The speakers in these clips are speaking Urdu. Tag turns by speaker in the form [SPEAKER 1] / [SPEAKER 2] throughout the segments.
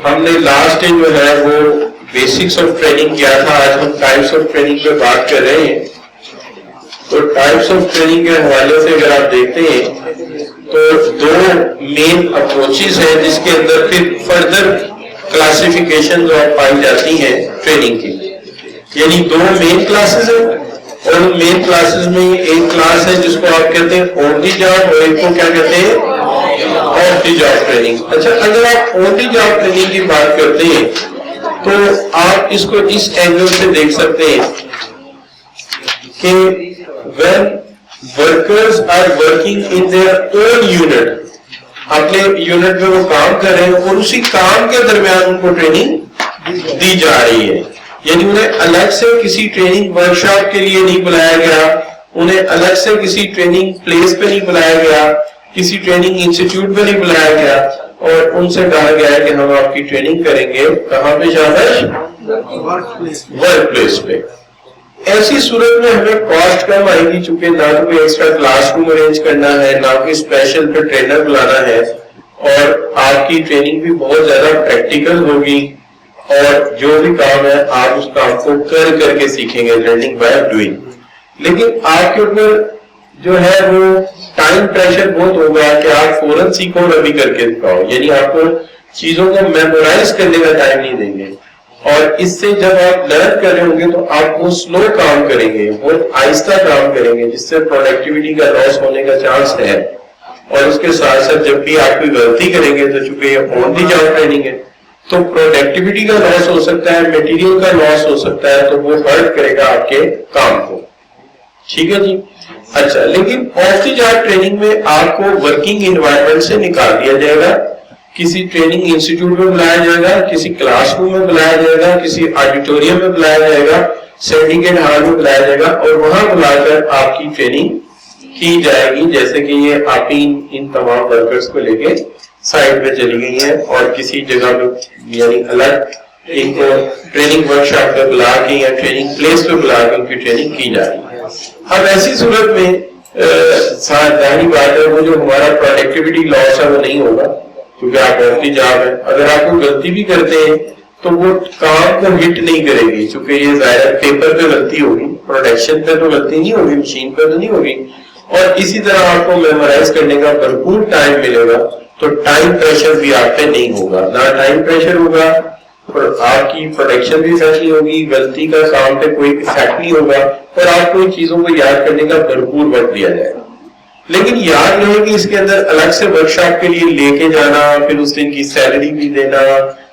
[SPEAKER 1] ہم نے لاسٹ ڈے جو ہے وہ بیسکس آف ٹریننگ کیا تھا. آج ہم ٹائپس آف ٹریننگ پہ بات کر رہے ہیں. تو ٹائپس آف ٹریننگ کے حوالے سے اگر آپ دیکھتے ہیں تو دو مین اپروچز ہیں جس کے اندر پھر فردر کلاسیفیکیشن پائی جاتی ہیں ٹریننگ کی. یعنی دو مین کلاسز ہیں اور ان مین کلاسز میں ایک کلاس ہے جس کو آپ کہتے ہیں آن دی جاب اور ایک کو کیا کہتے ہیں آف دی جاب ٹریننگ. اچھا, اگر آپ آن دی جاب ٹریننگ کی بات کرتے ہیں تو آپ اس کو اس اینگل سے دیکھ سکتے ہیں کہ when workers are working in their own unit, اپنے یونٹ میں وہ کام کر رہے ہیں اور اسی کام کے درمیان ان کو ٹریننگ دی جا رہی ہے. یعنی انہیں الگ سے کسی ٹریننگ ورک شاپ کے لیے نہیں بلایا گیا, انہیں الگ سے کسی ٹریننگ پلیس پہ نہیں بلایا گیا, کسی ٹریننگ انسٹیٹیوٹ پہ نہیں بلایا گیا اور ان سے کہا گیا کہ ہم آپ کی ٹریننگ کریں گے کہاں پہ جانا ہے, ورک پلیس پہ. ایسی صورت میں ہمیں کاسٹ کم آئے گی چونکہ نہ کوئی ایکسٹرا کلاس روم ارینج کرنا ہے, نہ کوئی اسپیشل پہ ٹرینر بلانا ہے, اور آپ کی ٹریننگ بھی بہت زیادہ پریکٹیکل ہوگی اور جو بھی کام ہے آپ اس کام کو کر کے سیکھیں گے, لرننگ بائی ڈوئنگ. لیکن آپ کے اوپر جو ہے وہ ٹائم پریشر بہت ہوگا کہ آپ فوراً سیکھو اور ابھی کر کے دکھاؤ. یعنی آپ کو چیزوں کو میمورائز کرنے کا ٹائم نہیں دیں گے, اور اس سے جب آپ لرن کر رہے ہوں گے تو آپ وہ سلو کام کریں گے, بہت آہستہ کام کریں گے, جس سے پروڈکٹیوٹی کا لاس ہونے کا چانس ہے. اور اس کے ساتھ ساتھ جب بھی آپ کوئی غلطی کریں گے تو چونکہ یہ آن دی جاب ٹریننگ ہے تو پروڈکٹیوٹی کا لاس ہو سکتا ہے, میٹیریل کا لاس ہو سکتا ہے, تو وہ ہرٹ کرے گا آپ کے کام کو. ٹھیک ہے جی. اچھا, لیکن آف دی جاب ٹریننگ میں آپ کو ورکنگ انوائرمنٹ سے نکال دیا جائے گا, کسی ٹریننگ انسٹیٹیوٹ میں بلایا جائے گا, کسی کلاس روم میں بلایا جائے گا, کسی آڈیٹوریم میں بلایا جائے گا, سینڈیکیٹ ہال میں بلایا جائے گا اور وہاں بلا کر آپ کی ٹریننگ کی جائے گی. جیسے کہ یہ آپ ان تمام ورکرز کو لے کے سائٹ پہ چلی گئی ہیں اور کسی جگہ پہ یعنی الگ ان کو ٹریننگ ورک شاپ پہ بلا کے یا ٹریننگ پلیس پہ بلا کے ان کی ٹریننگ کی جا رہی ہے. اب ایسی صورت میں ظاہری بات ہے وہ جو ہمارا پروڈکٹیوٹی لاس ہے وہ نہیں ہوگا کیونکہ آپ آف دی جاب ہے. اگر آپ کو غلطی بھی کرتے ہیں تو وہ کام کو ہٹ نہیں کرے گی چونکہ یہ ظاہر پیپر پہ غلطی ہوگی, پروڈکشن پہ تو غلطی نہیں ہوگی, مشین پہ تو نہیں ہوگی. اور اسی طرح آپ کو میمورائز کرنے کا بھرپور ٹائم ملے گا تو ٹائم پریشر بھی آپ پہ نہیں ہوگا. نہ ٹائم پریشر ہوگا اور آپ کی پروڈکشن بھی افیکٹ نہیں ہوگی, غلطی کا کام پہ کوئی افیکٹ نہیں ہوگا اور آپ کو ان چیزوں کو یاد کرنے کا بھرپور وقت دیا جائے گا. لیکن یاد رہے کہ اس کے اندر الگ سے ورک شاپ کے لیے لے کے جانا, پھر اس دن کی سیلری بھی دینا,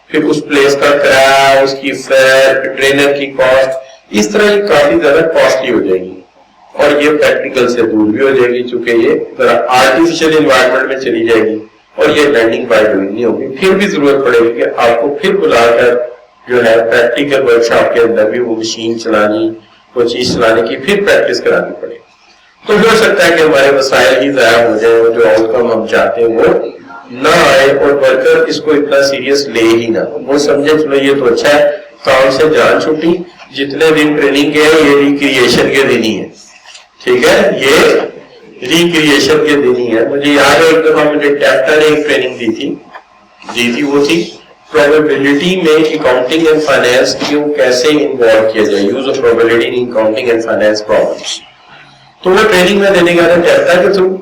[SPEAKER 1] پھر اس پلیس کا کرایہ, اس کی فیئر, ٹرینر کی کاسٹ, اس طرح یہ کافی زیادہ کاسٹلی ہو جائے گی اور یہ پریکٹیکل سے دور بھی ہو جائے گی چونکہ یہ ذرا آرٹیفیشل انوائرمنٹ میں چلی جائے گی اور یہ لرننگ بائی ڈوئنگ نہیں ہوگی. پھر بھی ضرورت پڑے گی کہ آپ کو پھر بلا کر جو ہے پریکٹیکل ورک شاپ کے اندر بھی وہ مشین چلانی, وہ چیز چلانے کی پھر پریکٹس کرانی پڑے. تو ہو سکتا ہے کہ ہمارے وسائل ہی ضائع ہو جائے اور جو آؤٹ کم ہم چاہتے ہیں وہ نہ آئے اور ورکر اس کو اتنا سیریس لے ہی نہ, وہ سمجھے چلو یہ تو اچھا ہے, کام سے جان چھٹی, جتنے دن ٹریننگ کے ہیں یہ ریکریشن کے دن ہی ہے. ٹھیک ہے, یہ ریکریشن کے دن ہی ہے. مجھے یاد ہے ایک دفعہ مجھے ٹیپٹا نے ایک ٹریننگ دی تھی وہ تھی پروبیبلٹی میں اکاؤنٹنگ اینڈ فائنینس کو کیسے انوالو کیا جائے, use of probability in accounting and finance problems. تو وہ ٹریننگ میں دینے گیا تھا ٹیپٹا کے تھرو,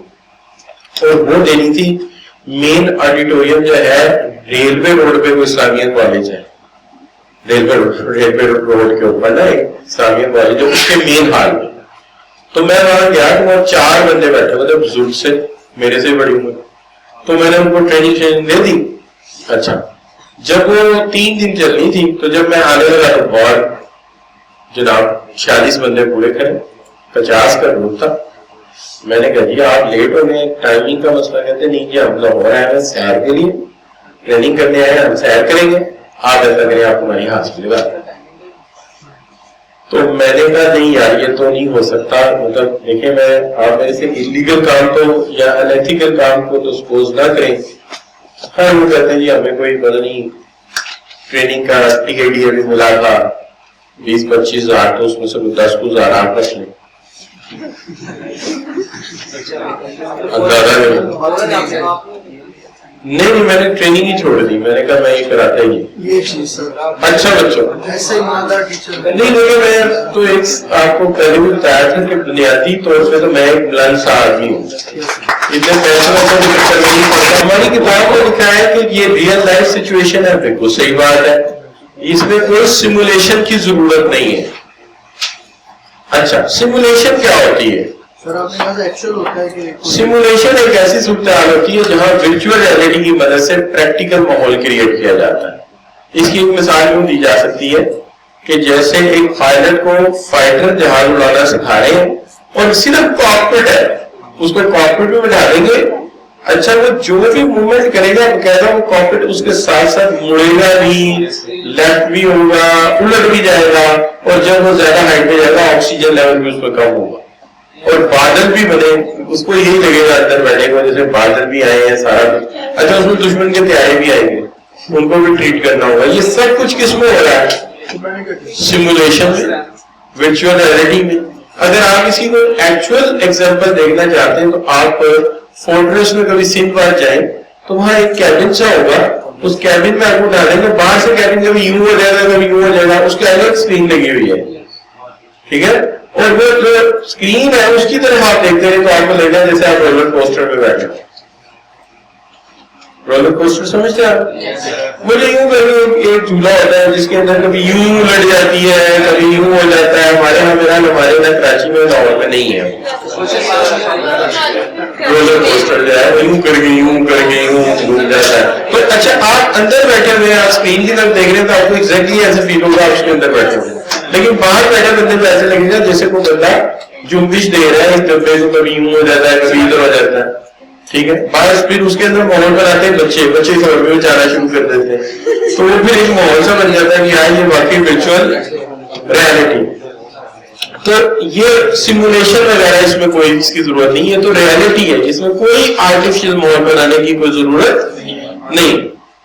[SPEAKER 1] اور وہ دینی تھی مین آڈیٹوریم جو ہے ریلوے روڈ پہ, وہ اسلامیہ کالج ہے, ریلوے روڈ کے اوپر نا ایک اسلامیہ کالج ہے, اس کے مین ہال میں. تو میں وہاں گیا تو وہاں 4 بندے بیٹھے ہوئے تھے بزرگ سے, میرے سے بڑی عمر. تو میں نے ان کو ٹریننگ دے دی. اچھا, جب وہ 3 دن چلنی تھی تو جب میں آنے لگا تو بہت جناب 46 بندے پورے کرے, 50 کا گروپ تھا. میں نے کہا جی آپ لیٹ ہو گئے, ٹائمنگ کا مسئلہ. کہتے نہیں جی ہم لاہور آئے ہیں سیر کے لیے, ٹریننگ کرنے آئے ہیں, ہم سیر کریں گے, آپ ایسا کریں آپ ہماری ہاسپٹل کا. تو میں نے کہا نہیں یار یہ تو نہیں ہو سکتا, مطلب دیکھیں میں آپ میرے سے انلیگل کام تو یا انیتھیکل کام کو تو سپوز نہ کریں. ہاں وہ کہتے ہیں جی ہمیں کوئی پتہ نہیں ٹریننگ کا ٹکٹ یہ بھی ملا تھا 20-25 ہزار, تو اس میں سے 10,000 آپ رکھ لیں. اندازہ نہیں میں نے ٹریننگ ہی چھوڑ دی, میں نے کہا میں یہ کراتا ہی نہیں.
[SPEAKER 2] یہ چیز سر
[SPEAKER 1] اچھا بچوں
[SPEAKER 2] ایسے ایماندار ٹیچر
[SPEAKER 1] نہیں دیکھیں میں تو ایک آپ کو پہلے بھی بتایا تھا کہ بنیادی طور پہ تو میں ایک بلند سا آدمی ہوں, اتنے پیسوں کا بھی چکر میں نہیں پڑتا. ہماری کتاب میں لکھا ہے کہ یہ ریئل لائف سچویشن ہے, بالکل صحیح بات ہے, اس میں کوئی سیمولیشن کی ضرورت نہیں ہے. اچھا سیمولیشن کیا ہوتی ہے؟ سیمولیشن ایک ایسی صورتحال ہوتی ہے جہاں ورچوئل ریئلٹی کی مدد سے پریکٹیکل ماحول کریٹ کیا جاتا ہے. اس کی ایک مثال یوں دی جا سکتی ہے کہ جیسے ایک پائلٹ کو فائٹر جہاز اڑانا سکھا رہے ہیں اور صرف کاکپٹ ہے, اس کو کاکپٹ میں بٹھا دیں گے. اچھا وہ جو بھی موومنٹ کرے گا باقاعدہ وہ کاکپٹ اس کے ساتھ ساتھ مڑے گا بھی, لیفٹ بھی ہوگا, الٹ بھی جائے گا, اور جب وہ زیادہ ہائٹ پہ جائے گا آکسیجن لیول بھی اس پہ کم ہوگا, اور بادل بھی بنے, اس کو یہی لگے گا اندر بیٹھے گا جیسے بادل بھی آئے ہیں سارا کچھ. اچھا اس میں دشمن کے ہتھیار بھی آئیں گے, ان کو بھی ٹریٹ کرنا ہوگا. یہ سب کچھ کس میں ہو رہا ہے؟ سیمولیشن میں, ورچوئل ریئلٹی میں. اگر آپ اسی کو ایکچوئل ایگزامپل دیکھنا چاہتے ہیں تو آپ فورٹریس میں کبھی سندھ بات جائیں تو وہاں ایک کیبن سا ہوگا, اس کیبن میں آپ کو ڈالیں گے, باہر سے کیبن کبھی یوں ہو جائے گا کبھی یوں ہو جائے گا, اس کے الگ اسکرین لگی ہوئی ہے, ٹھیک ہے, اور وہ جو اسکرین ہے اس کی طرف آپ دیکھتے ہیں تو آپ کو لگتا ہے جیسے آپ رولر کوسٹر پہ بیٹھے ہیں. رولر کوسٹر سمجھتے ہیں آپ؟ مجھے یوں کبھی ایک جھولا ہوتا ہے جس کے اندر کبھی یوں لٹ جاتی ہے کبھی یوں ہو جاتا ہے. ہمارے یہاں میرا ہمارے یہاں کراچی میں لاہور میں نہیں ہے رولر کوسٹر جو ہے وہ یوں کر کے یوں گھوم جاتا ہے. تو اچھا آپ اندر بیٹھے ہوئے ہیں, آپ اسکرین کی طرف دیکھ رہے ہیں تو آپ کو ایگزیکٹلی ایسے فیل ہوگا آپ اس کے اندر بیٹھے ہوئے, لیکن باہر بیٹھے بندے کو ایسے لگے گا جیسے کوئی بندہ جنبش دے رہا ہے اس ڈبے کو, کبھی یوں ہو جاتا ہے کبھی ادھر ہو جاتا ہے, ٹھیک ہے. باہر پھر اس کے اندر ماحول بناتے ہیں بچے سڑک میں جانا شروع کر دیتے ہیں, تو وہ پھر ایک ماحول سا بن جاتا ہے کہ ہاں یہ واقعی ورچوئل ریئلٹی. تو یہ سیمولیشن وغیرہ اس میں کوئی اس کی ضرورت نہیں ہے, تو ریئلٹی ہے جس میں کوئی آرٹیفیشل ماحول بنانے کی کوئی ضرورت نہیں.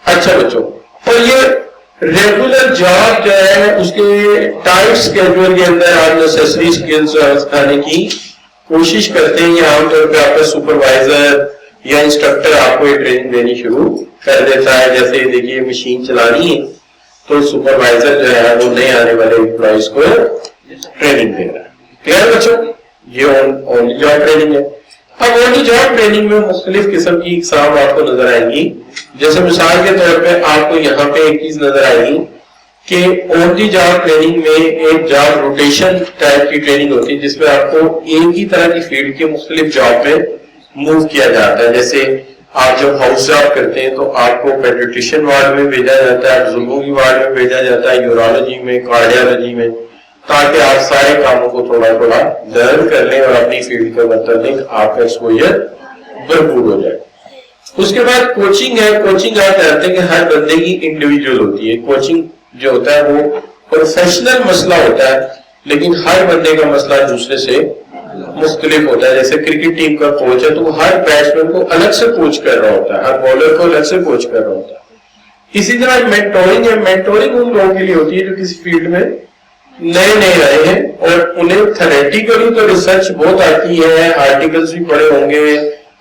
[SPEAKER 1] اچھا بچوں, اور یہ ریگولر جاب جو ہے اس کے ٹائٹ اسکیڈول کے اندر آپ نیسیسری اسکلز سکھانے کی کوشش کرتے ہیں. یہ عام طور پہ آپ کا سپروائزر یا انسٹرکٹر آپ کو یہ ٹریننگ دینی شروع کر دیتا ہے. جیسے دیکھیے مشین چلانی ہے تو سپروائزر جو ہے وہ نئے آنے والے امپلائیز کو ٹریننگ دے رہا ہے. کلیئر بچوں, یہ آن دی جاب ٹریننگ ہے. اب آن دی جاب ٹریننگ میں مختلف قسم کی اقسام آپ کو نظر آئیں گی. جیسے مثال کے طور پہ آپ کو یہاں پہ ایک چیز نظر آئے گی کہ آن دی جاب ٹریننگ میں ایک جاب روٹیشن ٹائپ کی ٹریننگ ہوتی ہے جس میں آپ کو ایک ہی طرح کی فیلڈ کے مختلف جاب پہ موو کیا جاتا ہے. جیسے آپ جب ہاؤس جاب کرتے ہیں تو آپ کو پیڈیٹریشن وارڈ میں بھیجا جاتا ہے, ابزرور کی وارڈ میں بھیجا جاتا ہے, یورولوجی میں, کارڈیالوجی میں, تاکہ آپ سارے کاموں کو تھوڑا لرن کر لیں اور اپنی فیلڈ کے متعلق آپ کا ایکسپوجر بھرپور ہو جائے. اس کے بعد کوچنگ ہے. کوچنگ آپ جانتے ہیں کہ ہر بندے کی انڈیویجول ہوتی ہے. کوچنگ جو ہوتا ہے وہ پروفیشنل مسئلہ ہوتا ہے, لیکن ہر بندے کا مسئلہ دوسرے سے مختلف ہوتا ہے. جیسے کرکٹ ٹیم کا کوچ ہے تو وہ ہر بیٹسمین کو الگ سے کوچ کر رہا ہوتا ہے, ہر بالر کو الگ سے کوچ کر رہا ہوتا ہے. اسی طرح مینٹورنگ ہے. مینٹورنگ ان لوگوں کے لیے ہوتی ہے جو کسی فیلڈ میں نئے آئے ہیں اور انہیں تھیوریٹیکلی تو ریسرچ بہت آتی ہے, آرٹیکلس بھی پڑھے ہوں گے,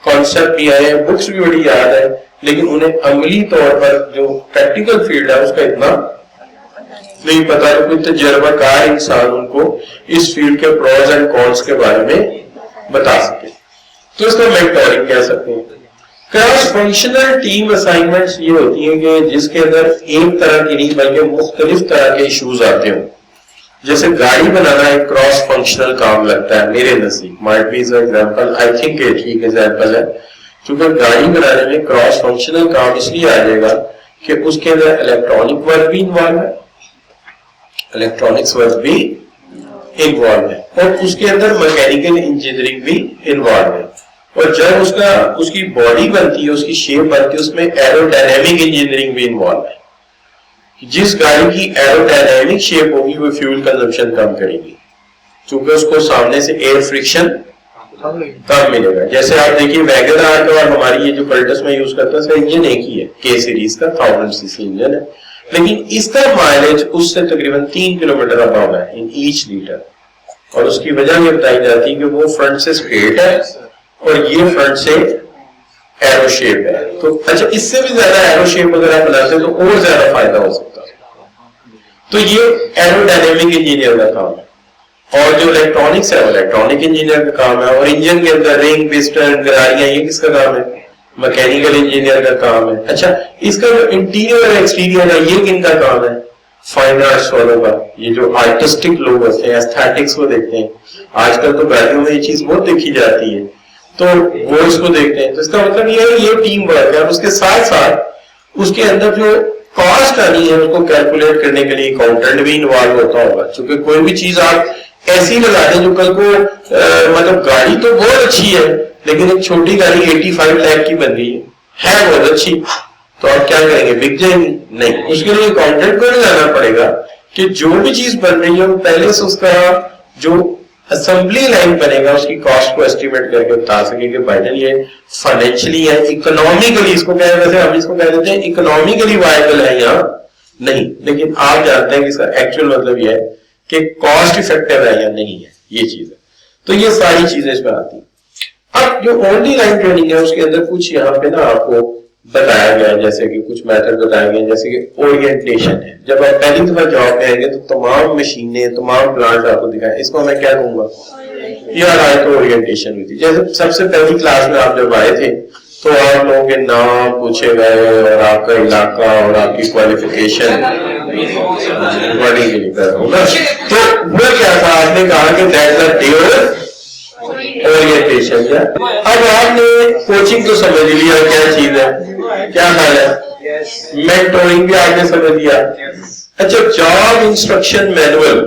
[SPEAKER 1] کانسیپٹ بھی آئے ہیں, بکس بھی بڑی یاد ہے, لیکن انہیں عملی طور پر جو پریکٹیکل فیلڈ ہے اس کا اتنا نہیں پتا کہ کوئی تجربہ کار انسان ان کو اس فیلڈ کے پروز اینڈ کونس کے بارے میں بتا سکے. تو اس کو مینٹورنگ کہہ سکتے ہیں. کراس فنکشنل ٹیم اسائنمنٹس یہ ہوتی ہیں کہ جس کے اندر ایک طرح کی نہیں بلکہ مختلف طرح کے ایشوز آتے ہوں. جیسے گاڑی بنانا ایک کراس فنکشنل کام لگتا ہے میرے نزدیک. Might be as example, I think یہ ٹھیک ایگزامپل ہے, کیونکہ گاڑی بنانے میں کراس فنکشنل کام اس لیے آ جائے گا کہ اس کے اندر الیکٹرانک ورک بھی انوالو ہے, الیکٹرانکس ورک بھی انوالو ہے, اور اس کے اندر میکینیکل انجینئرنگ بھی انوالو ہے. اور جب اس کی باڈی بنتی ہے, اس کی شیپ بنتی ہے, اس میں ایرو ڈائنامک انجینئرنگ بھی انوالو ہے. جس گاڑی کی ایرو ڈائنامک شیپ ہوگی وہ فیول کنزمپشن کم کرے گی, کیونکہ اس کو سامنے سے ایئر فرکشن کم ملے گا. جیسے آپ دیکھیے ویگن آر کا اور ہماری یہ جو پلٹس میں یوز کرتا ہے اس کا انجن ایک ہی ہے, کے سیریز کا 1000 cc انجن ہے, لیکن اس کا مائلیج اس سے تقریباً 3 کلومیٹر اباؤ ہے ان ایچ لیٹر. اور اس کی وجہ یہ بتائی جاتی ہے کہ وہ فرنٹ سے اسٹریٹ ہے اور یہ فرنٹ سے ایرو شیپ ہے. تو اچھا اس سے بھی زیادہ ایرو شیپ اگر آپ بناتے تو اور زیادہ فائدہ ہو سکتا ہے. تو یہ ایرو ڈائنامک انجینئر کا کام ہے. اور جو الیکٹرانکس ہے وہ الیکٹرانک انجینئر کا کام ہے. اور انجن کے اندر رنگ پسٹن گراریاں یہ کس کا کام ہے؟ میکینیکل انجینئر کا کام ہے. اچھا اس کا جو انٹیریئر اور ایکسٹیریئر ہے یہ کن کا کام ہے؟ فائن آرٹس والوں کا. یہ جو آرٹسٹک لوگ ہوتے ہیں ایستھیٹکس کو دیکھتے ہیں. آج کل تو گاڑیوں میں یہ چیز بہت دیکھی جاتی ہے تو وہ اس کو دیکھتے ہیں. تو اس کا مطلب یہ ہے یہ ٹیم ورک ہے. اور اس کے ساتھ ساتھ اس کے اندر جو کاسٹ آنی ہے اس کو کیلکولیٹ کرنے کے لیے اکاؤنٹنٹ بھی انوالو ہوتا ہوگا. چونکہ کوئی بھی چیز آپ ایسی لگا دیں جو کل کو مطلب گاڑی تو بہت اچھی ہے لیکن ایک چھوٹی گاڑی 85 لاکھ کی بن گئی ہے بہت اچھی, تو آپ کیا کریں گے؟ بک جائیں گے؟ نہیں. اس کے لیے اکاؤنٹنٹ کو جانا پڑے گا کہ جو بھی چیز بن رہی ہے وہ پہلے سے اس کا جو اسمبلی لائن بنے گا اس کی کاسٹ کو ایسٹیمیٹ کر کے بتا سکے کہ بھائی جان یہ فائنینشلی ہے, اکنامیکلی اس کو کہہ رہے تھے, ہم اس کو کہہ دیتے ہیں اکنامیکلی وائبل ہے یا نہیں. لیکن آپ جانتے ہیں کہ اس کا ایکچوئل مطلب یہ ہے کہ کاسٹ افیکٹو ہے یا نہیں ہے, یہ چیز ہے. تو یہ ساری چیزیں اس میں آتی ہیں. اب جو آن دی لائن ٹریننگ ہے اس کے اندر کچھ یہاں پہ نا آپ کو بتایا گیا ہے, جیسے کہ کچھ میتھڈ بتائے گئے جیسے کہ اورینٹیشن ہے. جب آپ پہلی دفعہ جاب میں آئیں گے تو تمام مشینیں تمام پلانٹ آپ کو دکھائیں, اس کو میں کیا کہوں گا؟ یار آئے تو اورینٹیشن ہوئی تھی. جیسے سب سے پہلی کلاس میں آپ جب آئے تھے تو آپ لوگوں کے نام پوچھے گئے اور آپ کا علاقہ اور آپ کی کوالیفیکیشن بڑی گئی کر رہا ہوں نا. تو وہ کیا تھا, آپ نے کہا کہ دیٹ از ڈیور اورینٹیشن. اب آپ نے کوچنگ تو سمجھ لیا کیا چیز ہے, کیا خیال ہے؟ مینٹورنگ بھی آپ نے سمجھ لیا. اچھا job instruction manual,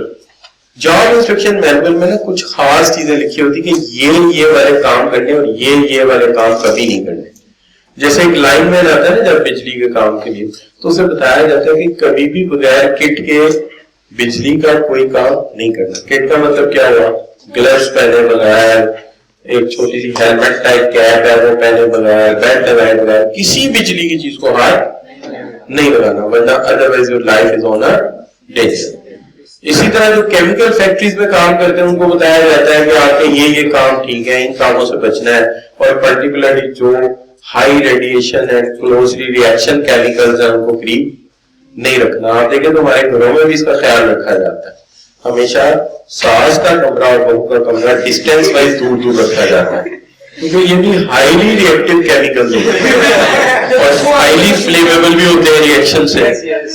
[SPEAKER 1] job instruction manual میں نا کچھ خاص چیزیں لکھی ہوتی کہ یہ والے کام کرنے اور یہ والے کام کبھی نہیں کرنے. جیسے ایک لائن مین آتا ہے نا جب بجلی کے کام کے لیے تو اسے بتایا جاتا ہے کہ کبھی بھی بغیر کٹ کے بجلی کا کوئی کام نہیں کرنا. کٹ کا مطلب کیا ہوا؟ گلوز پہنے بغیر, ایک چھوٹی سی ہیلمٹ ٹائپ کیپ ہے وہ پہنے بغیر, بیلٹ لگائے بغیر کسی بجلی کی چیز کو ہاتھ نہیں لگانا, ورنہ otherwise your life is on a danger. اسی طرح جو کیمیکل فیکٹریز میں کام کرتے ہیں ان کو بتایا جاتا ہے کہ آپ کے یہ کام ٹھیک ہے, ان کاموں سے بچنا ہے. اور پرٹیکولرلی جو high radiation and closely reaction chemicals ہیں ان کو قریب نہیں رکھنا. آپ دیکھیں تو ہمارے گھروں میں بھی اس کا خیال رکھا جاتا ہے. ہمیشہ ساس کا کمرہ اور بہو کا کمرہ ڈسٹینس وائز دور دور رکھا جاتا ہے کیونکہ یہ بھی ہائیلی ریئیکٹیو کیمیکلز ہوتے ہیں اور ہائیلی فلیمیبل بھی ہوتے ہیں ریئیکشن سے.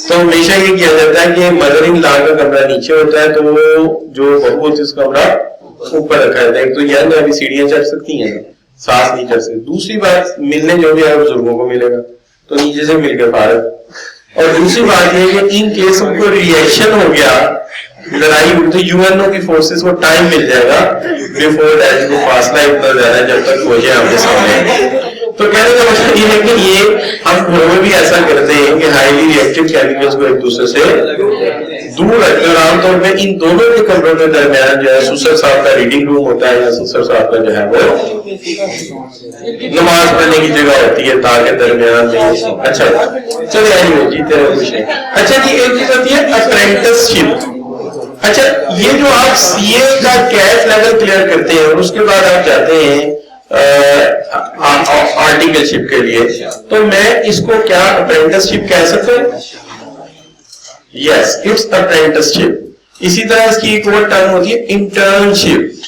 [SPEAKER 1] تو ہمیشہ یہ کیا جاتا ہے کہ مدر ان لا کا کمرہ نیچے ہوتا ہے تو وہ جو بہو ہوتی ہے اس کا کمرہ اوپر رکھا جاتا ہے. ایک تو یہ ابھی سیڑھیاں چڑھ سکتی ہیں, ساس نہیں چڑھ سکتی. دوسری بات ملنے جو بھی ہے بزرگوں کو ملے گا تو نیچے سے مل کے فارغ. اور دوسری بات یہ کہ ان کیس ان کو ریئیکشن ہو گیا, لڑائی ہوئی تو یو این او کی فورسز کو ٹائم مل جائے گا بیفور دیٹ, کو فاصلہ اتنا زیادہ جب تک پہنچے آپ کے سامنے. تو کہنے کا مطلب یہ ہے کہ یہ ہم گھروں میں بھی ایسا کرتے ہیں کہ ہائیلی ریئیکٹیو کیمیکلز کو ایک دوسرے سے دور رکھتے ہیں. اور عام طور پہ ان دونوں کے کمروں کے درمیان جو ہے سسر صاحب کا ریڈنگ روم ہوتا ہے یا سسر صاحب کا جو ہے وہ نماز پڑھنے کی جگہ ہوتی ہے تاکہ درمیان میں. اچھا چلے جیتے رہے کچھ نہیں. اچھا جی ایک چیز ہوتی ہے اپرینٹس شپ. اچھا یہ جو آپ سی اے کا کیف لیول کلیئر کرتے ہیں اور اس کے بعد آپ جاتے ہیں آرٹیکل شپ کے لیے, تو میں اس کو کیا اپرینٹس شپ کہہ سکتا ہوں؟ یس اٹس اپرینٹس شپ. اسی طرح اس کی ایک اور ٹرم ہوتی ہے انٹرنشپ.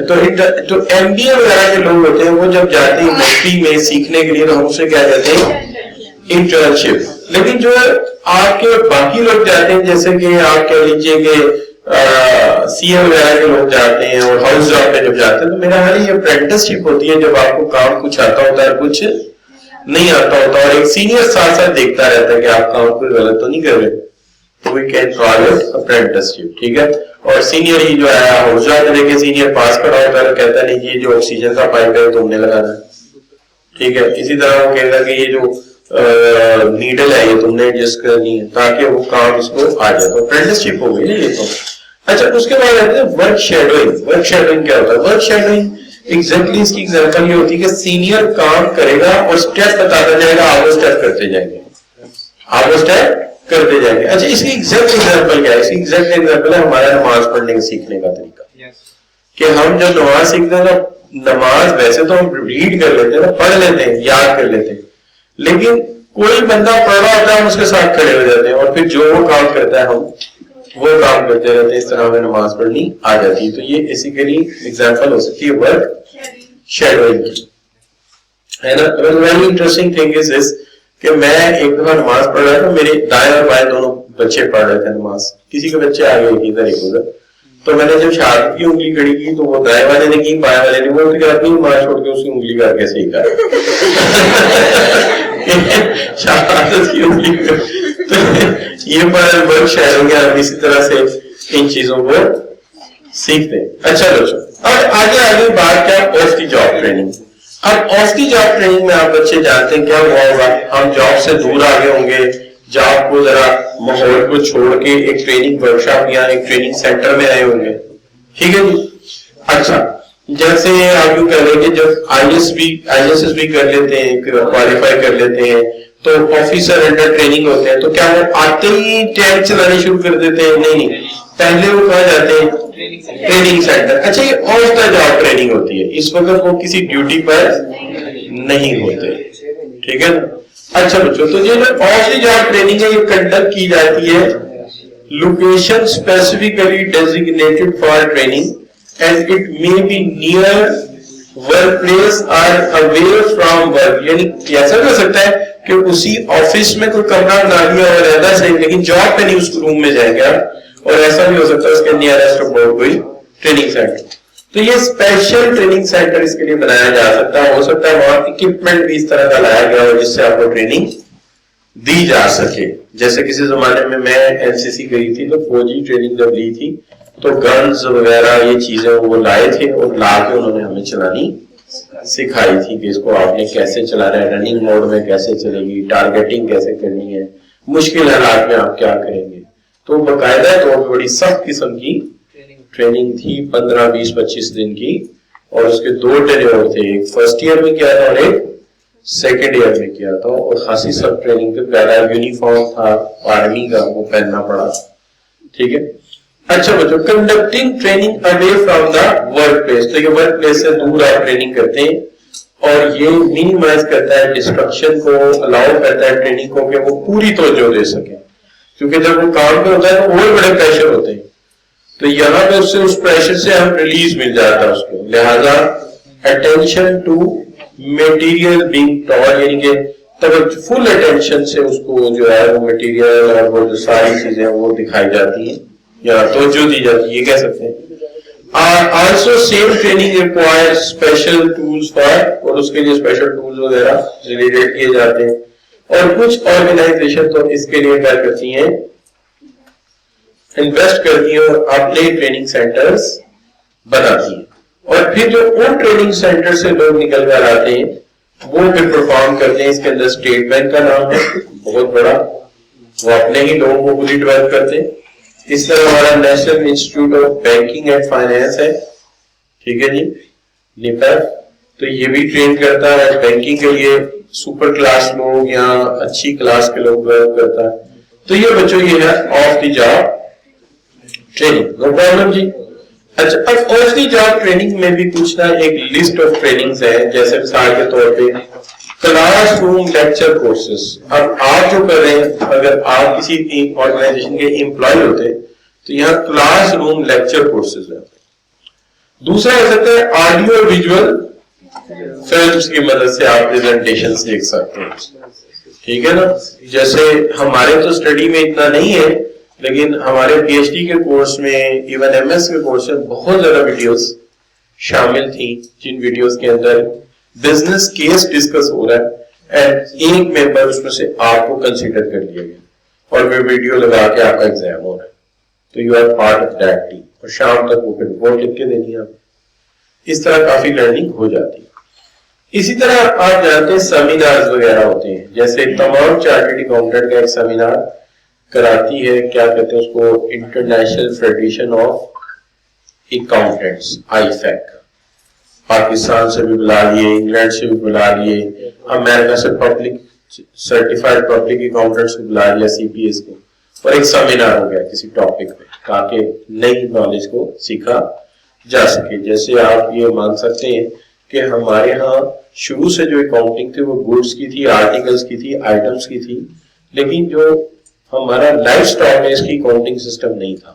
[SPEAKER 1] تو ایم بی اے وغیرہ کے لوگ ہوتے ہیں وہ جب جاتے ہیں انڈسٹری میں سیکھنے کے لیے تو ہم اسے کیا کہتے ہیں انٹرنشپ. لیکن جو آپ کے باقی لوگ جاتے ہیں جیسے کہ آپ کہہ لیجیے کہ سی اے وغیرہ کے لوگ جاتے ہیں اور ہاؤس جاب پہ جب جاتے ہیں تو میرا خیال یہ اپرینٹس شپ ہوتی ہے جب آپ کو کام کچھ آتا ہوتا ہے کچھ نہیں آتا ہوتا اور ایک سینئر ساتھ ساتھ دیکھتا رہتا ہے کہ آپ کام کوئی غلط تو نہیں کر رہے, تو we can call it apprenticeship. ٹھیک ہے. اور سینئر ہی جو ہے ہاؤس جاب میں دیکھے سینئر پاس کھڑا ہوتا ہے کہتا ہے نہیں یہ جو آکسیجن کا پائپ ہے تم نے لگانا ہے. ٹھیک ہے. اسی طرح وہ کہے گا کہ یہ جو نیڈل ہے یہ تم نے ایڈجسٹ کرنی ہے تاکہ وہ کام اس کو آ جائے. تو اپرینٹس شپ ہو گئی نا یہ تو. اچھا اس کے بعد آتے ہیں ورک شیڈوئنگ. ورک شیڈوئنگ کیا ہوتا ہے؟ ورک شیڈوئنگ ایگزیکٹلی اس کی ایگزامپل یہ ہوتی ہے کہ سینئر کام کرے گا اور اسٹیپ بتاتا جائے گا, آپ وہ اسٹیپ کرتے جائیں گے, آپ وہ اسٹیپ کرتے جائیں گے. اچھا اس کی ایگزیکٹ ایگزامپل کیا ہے؟ اس کی ایگزیکٹ ایگزامپل ہے ہمارا نماز پڑھنے کا سیکھنے کا طریقہ. کہ ہم جب نماز سیکھتے ہیں تو نماز ویسے تو ہم ریڈ کر لیتے ہیں، پڑھ لیتے ہیں، یاد کر لیتے ہیں، لیکن کوئی بندہ پڑھ رہا ہوتا ہے ہم اس کے ساتھ کھڑے ہو جاتے ہیں اور پھر جو وہ کام کرتا ہے ہم وہ کام کرتے رہتے ہیں، اس طرح ہمیں نماز پڑھنی آ جاتی ہے. تو یہ بیسیکلی ایگزامپل ہو سکتی ہے ورک شیڈوئنگ کی، ہے نا. ویری انٹرسٹنگ تھنگ از دس کہ میں ایک دفعہ نماز پڑھ رہا تھا، میرے دائیں اور بائیں دونوں بچے پڑھ رہے تھے نماز، کسی کے بچے آگے ادھر ایک ادھر. تو میں نے جب شہادت کی انگلی کھڑی کی تو وہ دائیں والے نے کی، بائیں والے نے، وہ کہ اپنی ماں چھوڑ کے اس کی انگلی کر کے سیکھا شہادت کی انگلی. یہ ورک شیئر ہو گیا، ہم اسی طرح سے ان چیزوں کو سیکھتے ہیں. اچھا بچوں، اب آگے بات کیا آف دی جاب ٹریننگ. اب آف دی جاب ٹریننگ میں آپ بچے جانتے ہیں کیا ہوا ہوگا، ہم جاب سے دور آگے ہوں گے، جاب کو ذرا ماحول کو چھوڑ کے ایک ٹریننگ ورک شاپ یا ایک ٹریننگ سینٹر میں آئے ہوں گے، ٹھیک ہے جی. اچھا، جیسے آپ یوں کہہ لیں کہ جب آئی ایس ایس بھی کر لیتے ہیں، کوالیفائی کر لیتے ہیں تو آفیسر انڈر ٹریننگ ہوتے ہیں، تو کیا وہ آتے ہی ٹینک چلانے شروع کر دیتے ہیں؟ نہیں، پہلے وہ کہاں جاتے ہیں؟ Training centre. اچھا، یہ آف دا جاب ٹریننگ ہوتی ہے، اس وقت وہ کسی ڈیوٹی پر نہیں ہوتے، ٹھیک ہے نا. اچھا بچوں، تو یہ جو آف دی جاب ٹریننگ ہے یہ کنڈکٹ کی جاتی ہے location specifically designated for training and it may be near work place اور اوے فرام ورک. یعنی ایسا بھی ہو سکتا ہے کہ اسی آفس میں کوئی کمرہ بنا لیا اور رہتا صحیح، لیکن جاب پہ نہیں اس روم میں جائے گا. اور ایسا بھی ہو سکتا ہے اس کے نیئرسٹ اباؤٹ کوئی ٹریننگ سینٹر. تو یہ اسپیشل ٹریننگ سینٹر اس کے لیے بنایا جا سکتا ہے. ہو سکتا ہے وہاں اکوپمنٹ بھی اس طرح کا لایا گیا ہو جس سے آپ کو ٹریننگ دی جا سکے. جیسے کسی زمانے میں این سی سی گئی تھی تو فوجی ٹریننگ جب لی تھی تو گنز وغیرہ یہ چیزیں وہ لائے تھے اور لا کے انہوں نے ہمیں چلانی سکھائی تھی کہ اس کو آپ نے کیسے چلانا ہے، رننگ موڈ میں کیسے چلے گی، ٹارگیٹنگ کیسے کرنی ہے، مشکل حالات میں آپ کیا کریں گے. تو باقاعدہ طور پہ بڑی سخت قسم کی ٹریننگ تھی، 15 20 25 دن کی، اور اس کے 2 ٹینیور تھے، ایک فرسٹ ایئر میں کیا تھا اور ایک سیکنڈ ایئر میں کیا تھا. اور خاصی سخت ٹریننگ تھی، پہلا یونیفارم تھا آرمی کا، وہ پہننا پڑا، ٹھیک ہے. اچھا بچوں، conducting training away from the work place. تو یہ ورک پلیس سے دور آپ ٹریننگ کرتے ہیں اور یہ مینیمائز کرتا ہے ڈسٹرکشن کو، الاؤ کرتا ہے ٹریننگ کو کہ وہ پوری توجہ دے سکے، کیونکہ جب وہ کام پہ ہوتا ہے تو اور بڑے پریشر ہوتے ہیں. تو یہاں پہ اس سے اس پریشر سے ہم ریلیز مل جاتا ہے اس کو. لہذا attention to material being taught, یعنی کہ فل اٹینشن سے اس کو جو ہے وہ میٹیریل اور وہ جو ساری چیزیں وہ دکھائی جاتی ہیں یا توجہ دی جاتی ہے، یہ کہہ سکتے ہیں. Also same training require special tools for, اور اس کے لیے اسپیشل ٹولس وغیرہ ریلیٹ کیے جاتے ہیں. اور کچھ آرگنائزیشن تو اس کے لیے کیا کرتی ہیں، انویسٹ کرتی ہیں اور اپنے ٹریننگ سینٹرز بناتی ہیں. اور پھر جو ان ٹریننگ سینٹر سے لوگ نکل کر آتے ہیں وہ پھر پرفارم کرتے ہیں. اس کے اندر اسٹیٹ بینک کا نام ہے بہت بڑا، وہ اپنے ہی لوگوں کو پوری ڈیولپ کرتے ہیں. اس طرح ہمارا national institute of banking and finance ہے، ٹھیک ہے جی، نیپیف. تو یہ بھی ٹرین کرتا ہے بینکنگ کے لیے سپر کلاس لوگ یا اچھی کلاس کے لوگ ڈیولپ کرتا ہے. تو یہ بچوں یہ ہے off the job training, no problem جی. اچھا، اب آف دی جاب ٹریننگ میں بھی کچھ نہ ایک لسٹ آف ٹریننگز ہیں، جیسے مثال کے طور پہ کلاس روم لیکچر کورسز. اب آپ جو کر رہے ہیں، اگر آپ کسی آرگنائزیشن کے امپلائی ہوتے تو یہاں کلاس روم لیکچر کورسز ہیں. دوسرا ہو سکتا ہے آڈیو ویژول فلمز کی مدد سے آپ پریزنٹیشنز دیکھ سکتے ہیں، ٹھیک ہے نا. جیسے ہمارے تو اسٹڈی میں اتنا نہیں ہے، لیکن ہمارے پی ایچ ڈی کے کورس میں، ایون ایم ایس کے کورس میں بہت زیادہ ویڈیوز شامل تھیں، جن ویڈیوز کے اندر بزنس کیس ڈسکس ہو رہا ہے اینڈ ایک ممبر اس میں سے آپ کو کنسیڈر کر لیا گیا اور وہ ویڈیو لگا کے آپ کا ایگزام ہو رہا ہے. تو you are part of that team, اور شام تک وہ پھر رپورٹ لکھ کے دینی ہے آپ. اس طرح کافی لرننگ ہو جاتی ہے. اسی طرح آپ جانتے ہیں سیمینارز وغیرہ ہوتے ہیں، جیسے تمام چارٹرڈ اکاؤنٹنٹ کا ایک سیمینار کراتی ہے، کیا کہتے ہیں اس کو، international federation of accountants, I fake. Pakistan سے بھی بلا لیے، انگلینڈ سے بھی بلا لیے، امریکہ سے پبلک سرٹیفائڈ پبلک اکاؤنٹنٹ سے بلا لیا، سی پی ایس کو. اور ایک سیمینار ہو گیا کسی ٹاپک پہ تاکہ نئی نالج کو سیکھا جا سکے. جیسے آپ یہ مان سکتے ہیں کہ ہمارے ہاں شروع سے جو اکاؤنٹنگ تھی وہ گڈس کی تھی, آرٹیکلس کی تھی, آئٹمس کی تھی, لیکن جو ہمارا لائف اسٹاک ہے اس کی اکاؤنٹنگ سسٹم نہیں تھا.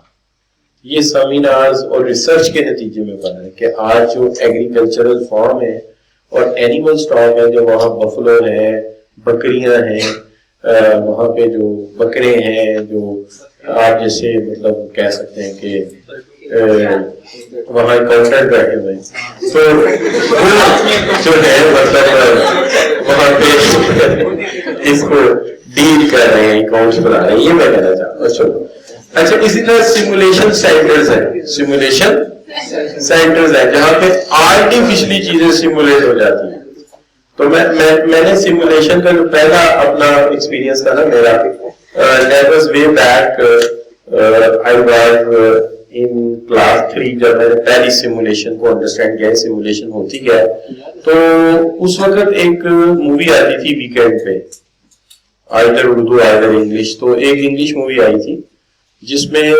[SPEAKER 1] یہ سیمینارز اور ریسرچ کے نتیجے میں بنا ہے کہ آج جو ایگریکلچرل فارم ہے اور اینیمل اسٹاک ہے, جو وہاں بفلو ہے, بکریاں ہیں, وہاں پہ جو بکرے ہیں, جو آپ جیسے مطلب کہہ سکتے ہیں کہ وہاں اکاؤنٹنٹ بیٹھے ہوئے ہیں, تو جو ہے مطلب وہاں پہ اس کو ڈیل کر رہے ہیں, اکاؤنٹس بنا رہے ہیں, یہ میں کہنا چاہتا ہوں. چلو اچھا, اسی طرح سیمولیشن سینٹرز ہیں, سیمولیشن سینٹرز ہیں جہاں پہ آرٹیفیشلی چیزیں سیمولیٹ ہو جاتی ہیں. تو میں نے سیمولیشن کا جو پہلا اپنا ایکسپیرینس تھا نا میرا, that was way back, I was in class 3 جب میں نے پہلی سیمولیشن کو انڈرسٹینڈ کیا, سیمولیشن ہوتی کیا ہے. تو اس وقت ایک مووی آتی تھی ویکینڈ پہ, آئدر اردو آئدر انگلش. تو ایک انگلش مووی آئی تھی جس میں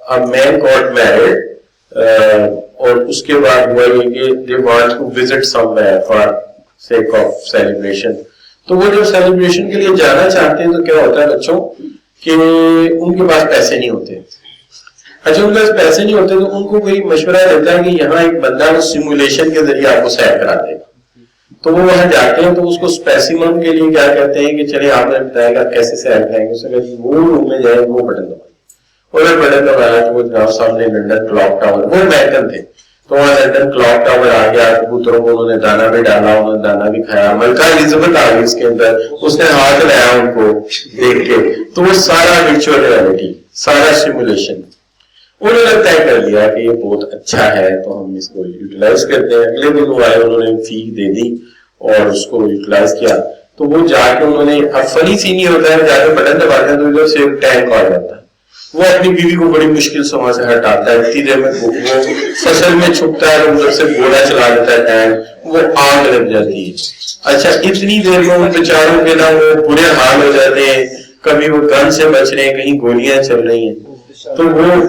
[SPEAKER 1] a man got married, اور اس کے بعد ہوا یہ کہ they want to visit somewhere for sake of celebration. تو وہ جب سیلیبریشن کے لیے جانا چاہتے ہیں تو کیا ہوتا ہے بچوں کہ ان کے پاس پیسے نہیں ہوتے. اچھا, ان کے پاس پیسے نہیں ہوتے تو ان کو کوئی مشورہ دیتا ہے کہ یہاں ایک بندہ وہ سیمولیشن کے ذریعے آپ کو سیر کرا دے گا. تو وہ وہاں جاتے ہیں تو اس کو اسپیسیمن کے لیے کیا کہتے ہیں کہ چلے آپ نے بتایا گا کیسے سیر کرائیں گے. اس نے کہا وہ روم میں جائیں, وہ بٹن دبائیں. انہوں نے بٹن دبایا تو وہ جناب سامنے لنڈن کلاک ٹاور, وہ امیرکن تھے, تو وہاں لنڈن کلاک ٹاور آ گیا. کبوتروں کو انہوں نے دانا بھی ڈالا, انہوں نے دانا بھی کھایا. ملکہ الزبتھ آ گئی اس کے اندر, اس نے ہاتھ لایا ان کو دیکھ کے. تو وہ سارا ورچوئل ریئلٹی, سارا سیمولیشن انہوں نے طے کر لیا کہ یہ بہت اچھا ہے تو ہم اس کو یوٹیلائز کرتے ہیں. اگلے دن وہ آئے, انہوں نے فی دے دی اور اس کو یوٹیلائز کیا. تو وہ جا کے انہوں نے, اب فنی سی نہیں ہوتا ہے, جا کے بٹن دباتے ہیں تو ادھر سے ایک ٹینک آ جاتا ہے. وہ اپنی بیوی کو بڑی مشکل سے وہاں سے ہٹاتا ہے, اتنی دیر میں وہ فصل میں چھپتا ہے, ادھر سے گولا چلا دیتا ہے ٹینک, وہ آگ لگ جاتی ہے. اچھا, اتنی دیر میں ان بیچاروں کے نا وہ برے حال ہو جاتے ہیں, کبھی وہ گن سے بچ رہے ہیں, کہیں گولیاں چل رہی ہیں. تو وہ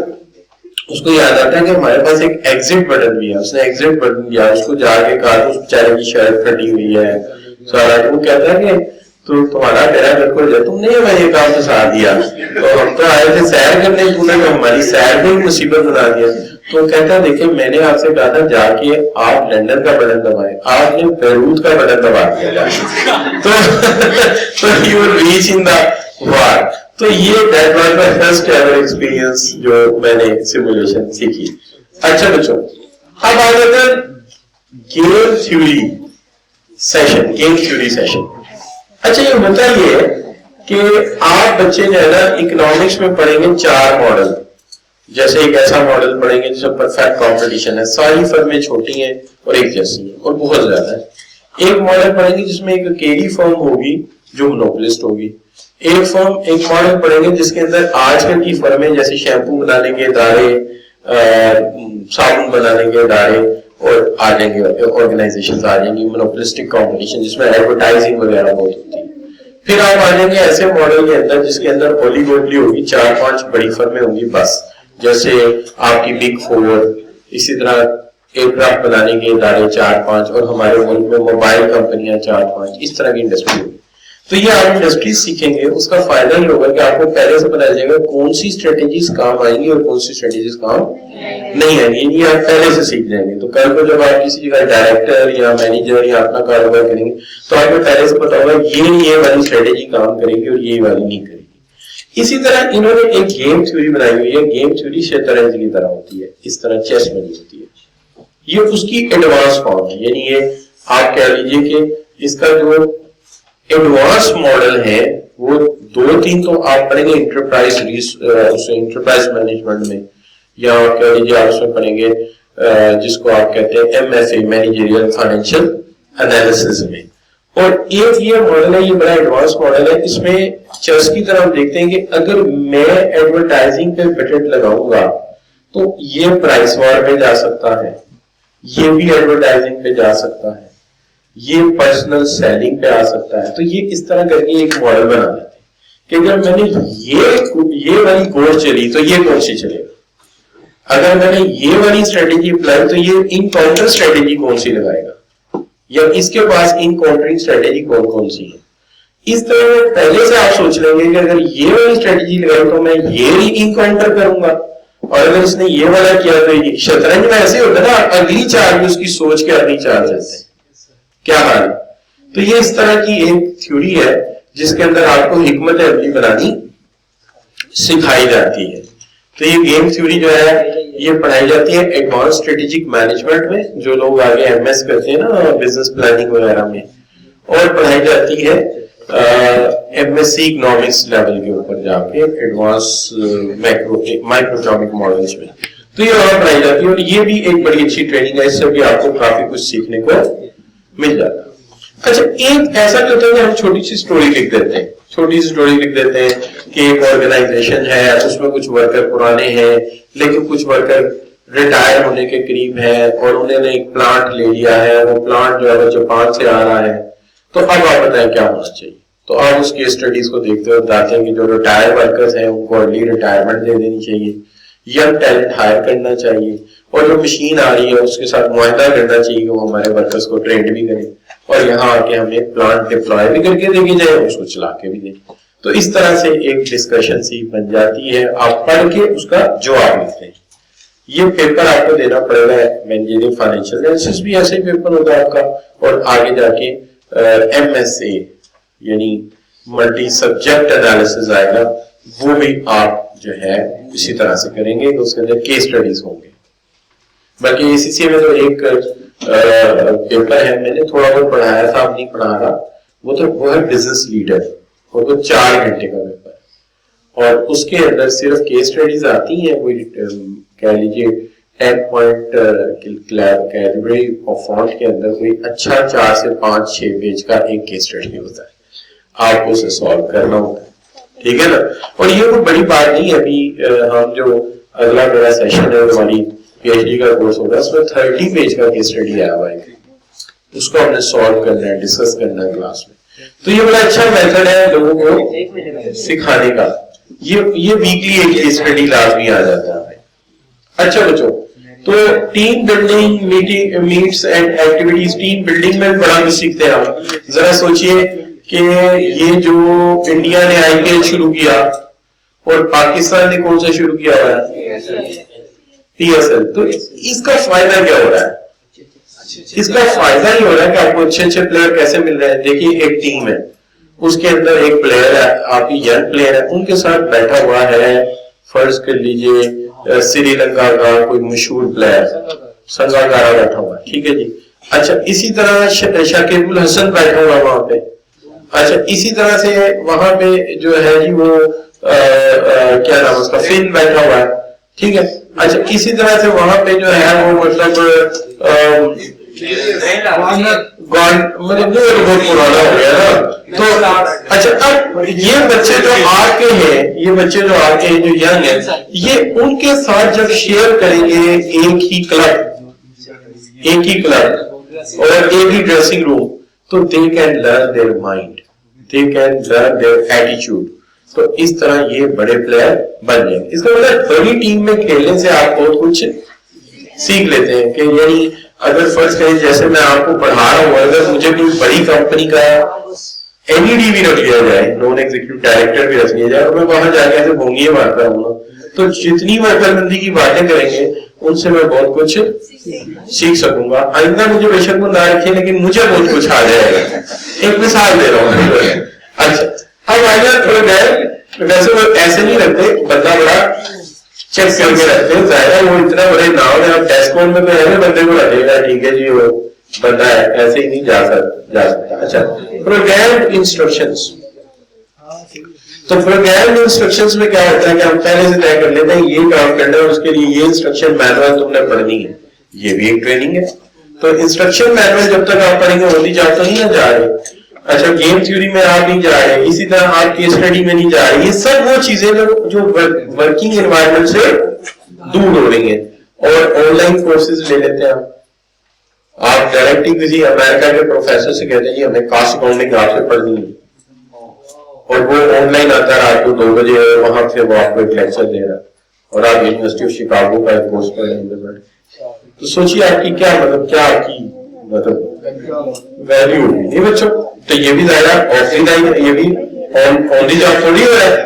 [SPEAKER 1] اس کو یاد آتا ہے کہ ہمارے پاس ایک ایگزٹ بٹن بھی ہے. اس نے ایگزٹ بٹن دیا, اس کو جا کے کہا, اس بیچارے کی شرٹ پھٹی ہوئی ہے سارا. وہ کہتا ہے کہ تو تمہارا میرا بالکل جو تم نے ہمیں یہ کام پھنسا دیا, تو ہم تو آئے تھے سیر کرنے, تم نے ہماری سیر کو مصیبت بنا دیا. تو کہتا ہے دیکھیں میں نے آپ سے کہا تھا جا کے آپ لنڈن کا بٹن دبائیں, آپ نے بیروت کا بٹن دبا دیا. تو you will reach in the war. تو یہ that was my first ever experience جو میں نے سیمولیشن سیکھی. اچھا بچوں, اب آ جاتے ہیں game theory session. Game theory session. اچھا, یہ ہوتا یہ ہے کہ آپ بچے جو ہے نا اکنامکس میں پڑھیں گے 4 ماڈل. جیسے ایک ایسا ماڈل پڑھیں گے جس میں پرفیکٹ کمپٹیشن ہے, ساری فرمیں چھوٹی ہیں اور ایک جیسی ہیں اور بہت زیادہ ہے. ایک ماڈل پڑھیں گے جس میں ایک اکیلی فرم ہوگی جو مونوپولسٹ ہوگی. ایک ماڈل پڑھیں گے جس کے اندر آج کل کی فرمیں جیسے شیمپو بنانے کے ادارے, صابن بنانے کے ادارے اور آ جائیں گے, آرگنائزیشن آ جائیں گی. مونوپولسٹک کمپٹیشن جس میں ایڈورٹائزنگ وغیرہ بہت ہوتی ہے. پھر آپ آ جائیں گے ایسے ماڈل کے اندر جس کے اندر ہولی گوڈلی ہوگی, 4-5 بڑی فرمیں ہوں گی بس, جیسے آپ کی بگ 4, اسی طرح ایئرکرافٹ بنانے کے ادارے 4-5, اور ہمارے ملک میں موبائل کمپنیاں 4-5, اس طرح کی انڈسٹری ہوگی. تو یہ آپ انڈسٹریز سیکھیں گے, اس کا فائدہ یہ ہوگا کہ آپ کو پہلے سے پتا چلے گا کون سی اسٹریٹجیز کام آئیں گی اور کون سی اسٹریٹجیز کام نہیں آئیں گی. یہ آپ پہلے سے سیکھ جائیں گے. تو کل کو جب آپ کسی جگہ ڈائریکٹر یا مینیجر یا اپنا کاروبار کریں گے تو آپ کو پہلے سے پتا ہوگا یہ والی اسٹریٹجی کام کرے گی اور یہ والی نہیں کرے گی. اسی طرح انہوں نے ایک گیم تھیوری بنائی ہوئی ہے. گیم تھیوری شطرنج کی طرح ہوتی ہے, اس طرح چیس بنی ہوتی ہے. یہ اس کی ایڈوانس فارم ہے. یعنی یہ آپ کہہ لیجیے کہ اس کا جو ایڈوانس ماڈل ہے وہ 2-3 تو آپ پڑھیں گے انٹرپرائز مینجمنٹ میں, یا کہہ لیجیے آپ اس میں پڑھیں گے جس کو آپ کہتے ہیں MFA مینیجریل فائنینشیل انالیسس میں. اور ایک یہ ماڈل ہے, یہ بڑا ایڈوانس ماڈل ہے. اس میں چیس کی طرف دیکھتے ہیں کہ اگر میں ایڈورٹائزنگ پہ پیٹنٹ لگاؤں گا تو یہ پرائس وار پہ جا سکتا ہے, یہ بھی ایڈورٹائزنگ پہ جا سکتا ہے, یہ پرسنل سیلنگ پہ آ سکتا ہے. تو یہ اس طرح کر کے ایک ماڈل بنا دیتے ہیں کہ اگر میں نے یہ والی کوڈ چلی تو یہ کون سی چلے گا. اگر میں نے یہ والی اسٹریٹجی اپلائی تو یہ ان کاؤنٹر اسٹریٹجی کون سی لگائے گا یا اس کے پاس ان کاؤنٹرنگ اسٹریٹجی کون کون سی ہے. اس طرح پہلے سے آپ سوچ لیں گے کہ اگر یہ والی اسٹریٹجی لگائی تو میں یہ انکاؤنٹر کروں گا, اور اگر اس نے یہ والا کیا تو شطرنج میں ایسے ہوتا ہے نا, اگلی چال میں اس کی سوچ کے اگلی چال چلتے ہیں, کیا حال ہے. تو یہ اس طرح کی ایک تھیوری ہے جس کے اندر آپ کو حکمت عملی بنانی سکھائی جاتی ہے. تو یہ گیم تھیوری جو ہے یہ پڑھائی جاتی ہے ایڈوانس اسٹریٹجک مینجمنٹ میں, جو لوگ آگے ایم ایس کرتے ہیں نا بزنس پلاننگ وغیرہ میں, اور پڑھائی جاتی ہے M S C economics level کے اوپر جا کے ایڈوانس مائکرو اکنامک ماڈلس میں. تو یہ وہاں پڑھائی جاتی ہے, اور یہ بھی ایک بڑی اچھی ٹریننگ ہے, اس سے بھی آپ کو کافی کچھ سیکھنے کو مل جاتا ہے. اچھا, ایک ایسا بھی ہوتا ہے کہ ہم چھوٹی سی اسٹوری لکھ دیتے ہیں, چھوٹی سی اسٹوری لکھ دیتے ہیں کہ ایک آرگنائزیشن ہے, اس میں کچھ ورکر پرانے ہیں لیکن کچھ ورکر ریٹائر ہونے کے قریب ہیں, اور انہوں نے ایک پلانٹ لے لیا ہے, وہ پلانٹ جو ہے وہ جاپان سے آ رہا ہے. تو اب آپ بتائیں کیا ہونا چاہیے. تو آپ اس کیس اسٹڈیز کو دیکھتے ہوئے بتاتے ہیں کہ جو ریٹائر ورکرز ہیں ان کو ارلی ریٹائرمنٹ دے دینی چاہیے, ینگ ٹیلنٹ ہائر کرنا چاہیے, اور جو مشین آ رہی ہے اس کے ساتھ معاہدہ کرنا چاہیے کہ وہ ہمارے ورکرز کو ٹرینڈ بھی کریں, اور یہاں آ کے ہمیں پلانٹ ڈپلوائے بھی کر کے دے کے جائے, اس کو چلا کے بھی دیں. تو اس طرح سے ایک ڈسکشن سی بن جاتی ہے, آپ پڑھ کے اس کا جواب لکھتے ہیں. یہ پیپر آپ کو دینا پڑے گا, مینیجرنگ فائنینشیل انالیسس بھی ایسے ہی پیپر ہوتا ہے آپ کا, اور آگے جا کے ایم ایس اے یعنی ملٹی سبجیکٹ انالیسس آئے گا, وہ بھی آپ جو ہے اسی طرح سے کریں گے, تو اس کے اندر کیس اسٹڈیز ہوں گے. باقی اے سی سی میں تو ایک پیپر ہے, میں نے تھوڑا بہت پڑھایا تھا, اب نہیں پڑھا رہا, وہ ہے بزنس لیڈر, اور وہ 4 گھنٹے کا پیپر ہے, اور اس کے اندر صرف کیس اسٹڈیز آتی ہیں, کوئی کہہ لیجیے 10 پوائنٹ کیٹیگری آف فونٹ کے اندر کوئی اچھا 4 سے 5-6 پیج کا ایک کیس اسٹڈی ہوتا ہے, آپ کو اسے سالو کرنا ہوتا ہے, ٹھیک ہے نا. اور یہ کوئی بڑی بات نہیں ہے. ابھی ہم جو اگلا میرا سیشن ہے ہماری پی ایچ ڈی کا کورس ہوگا, اس میں 30 پیج کا کیس اسٹڈی آیا ہوا ہے, اس کو ہم نے سالو کرنا ہے, ڈسکس کرنا ہے کلاس میں. تو یہ بڑا اچھا میتھڈ ہے لوگوں کو سکھانے کا. یہ ویکلی ایک کیس اسٹڈی لازمی آ جاتا ہے. اچھا بچوں, تو team building mates and activities, team building میں بڑا کچھ سیکھتے ہیں آپ. ذرا سوچئے کہ یہ جو انڈیا نے آئی پی ایل شروع کیا اور پاکستان نے کون سا شروع کیا ہوا ہے, پی ایس ایل, تو اس کا فائدہ کیا ہو رہا ہے؟ اس کا فائدہ یہ ہو رہا ہے کہ آپ کو اچھے اچھے پلیئر کیسے مل رہے ہیں. دیکھیے ایک ٹیم ہے, اس کے اندر ایک پلیئر ہے, آپ کی ینگ پلیئر ہے, ان کے ساتھ بیٹھا ہوا ہے, فرض کر لیجئے سری لنکا کا کوئی مشہور پلیئر سنگاکارا بیٹھا ہوا ہے, ٹھیک ہے جی. اچھا, اسی طرح شکیب الحسن بیٹھا ہوا وہاں پہ. اچھا, اسی طرح سے وہاں پہ جو ہے جی وہ کیا نام اس کا, فن بیٹھا ہوا ہے, ٹھیک ہے. اچھا, اسی طرح سے وہاں پہ جو ہے وہ مطلب بہت پرانا ہو گیا نا. تو اچھا, اب یہ بچے جو آ کے ہیں, یہ بچے جو آ کے ہیں جو ینگ ہیں, یہ ان کے ساتھ جب شیئر کریں گے ایک ہی کلب اور ایک ہی ڈریسنگ روم, تو they can learn their mind, they can learn their attitude. تو اس طرح یہ بڑے پلیئر بن جائیں. اس کا مطلب بڑی ٹیم میں کھیلنے سے آپ بہت کچھ سیکھ لیتے ہیں. کہ یعنی اگر فرض کریں جیسے میں آپ کو پڑھا رہا ہوں, اگر مجھے کوئی بڑی کمپنی کا این ای ڈی بھی رکھ لیا جائے, نان ایگزیکٹو ڈائریکٹر بھی رکھ لیا جائے, اور میں وہاں جا کے ایسے بھونگیاں مارتا ہوں نا, تو جتنی ورکر بندی کی باتیں کریں گے ان سے میں بہت کچھ سیکھ سکوں گا. آئندہ مجھے بے شک وہ نہ رکھے, لیکن مجھے بہت کچھ آ جائے گا. ایک مثال دے رہا ہوں. اچھا, اب آئندہ تھوڑے گئے, ویسے وہ ایسے نہیں رکھتے, بندہ بڑا چیک کر کے رکھتے ہیں. ظاہر ہے وہ اتنا بڑے نام ہے, اب ڈیسک بورڈ میں تو ایسے بندے کو رکھے گا, ٹھیک ہے جی وہ بندہ ہے, ایسے ہی نہیں جا سکتا. اچھا, پروگرامڈ انسٹرکشنز. تو پروگرامڈ انسٹرکشنز میں کیا ہوتا ہے کہ ہم پہلے سے طے کر لیتے ہیں یہ کام کرنا ہے, اس کے لیے یہ انسٹرکشن مینوئل تم نے پڑھنی ہے. یہ بھی ایک ٹریننگ ہے. تو انسٹرکشن مینوئل جب تک آپ پڑھیں گے ہوتی جاتا نہیں نہ جا رہے. اچھا, گیم تھیوری میں آپ نہیں جا رہے, اسی طرح آپ کی اسٹڈی میں نہیں جا رہے. یہ سب وہ چیزیں جو ورکنگ انوائرمنٹ سے دور ہو رہی ہیں. اور آن لائن کورسز لے لیتے ہیں آپ ڈائریکٹلی کسی امریکہ کے پروفیسر سے کہتے ہیں جی ہمیں کاسٹ اکاؤنٹنگ آپ سے پڑھنی ہے, اور وہ آن لائن آتا ہے رات کو 2 بجے, وہاں سے وہ آپ کو ایک لیکچر دے رہا ہے, اور آپ یونیورسٹی آف شکاگو کا ایک کورس پڑھ رہے ہیں، تو سوچیے آپ کی کیا کیا آپ کی ویلیو ہوگی. نہیں بچوں، تو یہ بھی ظاہر آف دی لائن، یہ بھی آن دی جاب تھوڑی ہو رہا ہے.